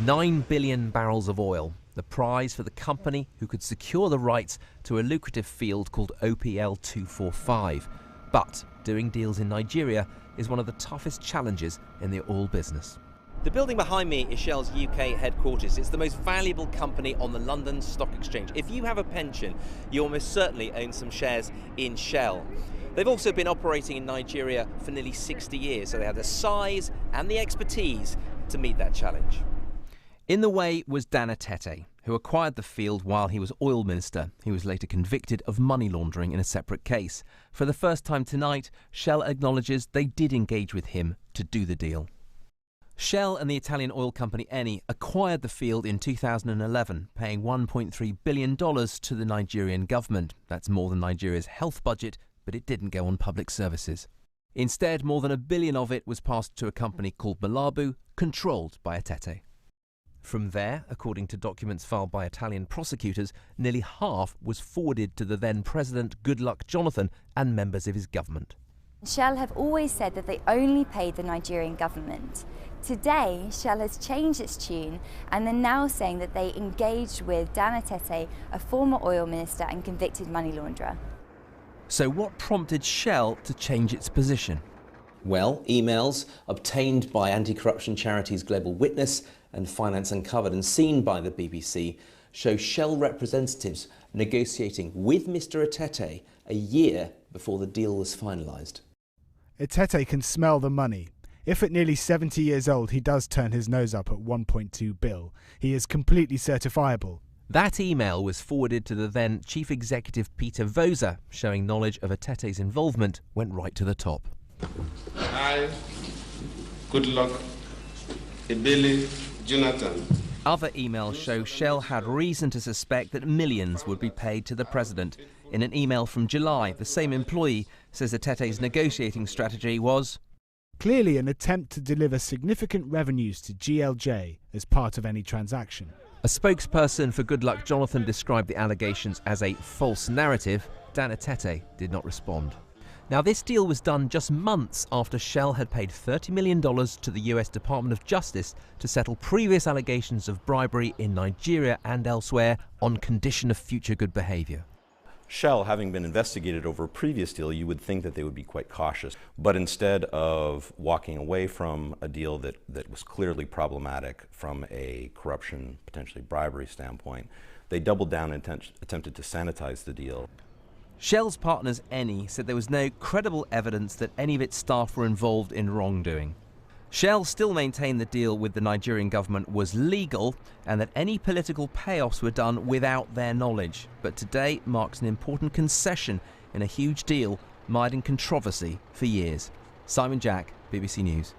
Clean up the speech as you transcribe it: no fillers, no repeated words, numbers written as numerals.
9 billion barrels of oil, the prize for the company who could secure the rights to a lucrative field called OPL 245. But doing deals in Nigeria is one of the toughest challenges in the oil business. The building behind me is Shell's UK headquarters. It's the most valuable company on the London Stock Exchange. If you have a pension, you almost certainly own some shares in Shell. They've also been operating in Nigeria for nearly 60 years, so they have the size and the expertise to meet that challenge. In the way was Dan Etete, who acquired the field while he was oil minister. He was later convicted of money laundering in a separate case. For the first time tonight, Shell acknowledges they did engage with him to do the deal. Shell and the Italian oil company Eni acquired the field in 2011, paying $1.3 billion to the Nigerian government. That's more than Nigeria's health budget, but it didn't go on public services. Instead, more than $1 billion of it was passed to a company called Malabu, controlled by Etete. From there, according to documents filed by Italian prosecutors, nearly half was forwarded to the then President Goodluck Jonathan and members of his government. Shell have always said that they only paid the Nigerian government. Today, Shell has changed its tune and they're now saying that they engaged with Dan Etete, a former oil minister and convicted money launderer. So what prompted Shell to change its position? Well, emails obtained by anti-corruption charities Global Witness and Finance Uncovered and seen by the BBC show Shell representatives negotiating with Mr. Etete a year before the deal was finalised. Etete can smell the money. If at nearly 70 years old he does turn his nose up at 1.2 bill, he is completely certifiable. That email was forwarded to the then Chief Executive Peter Vosa, showing knowledge of Etete's involvement went right to the top. Hi, good luck, Ebele Jonathan. Other emails show Shell had reason to suspect that millions would be paid to the president. In an email from July, the same employee says Etete's negotiating strategy was clearly an attempt to deliver significant revenues to GLJ as part of any transaction. A spokesperson for Goodluck Jonathan described the allegations as a false narrative. Dan Etete did not respond. Now, this deal was done just months after Shell had paid $30 million to the US Department of Justice to settle previous allegations of bribery in Nigeria and elsewhere on condition of future good behaviour. Shell, having been investigated over a previous deal, you would think that they would be quite cautious. But instead of walking away from a deal that was clearly problematic from a corruption, potentially bribery standpoint, they doubled down and attempted to sanitize the deal. Shell's partners Eni said there was no credible evidence that any of its staff were involved in wrongdoing. Shell still maintained the deal with the Nigerian government was legal and that any political payoffs were done without their knowledge. But today marks an important concession in a huge deal mired in controversy for years. Simon Jack, BBC News.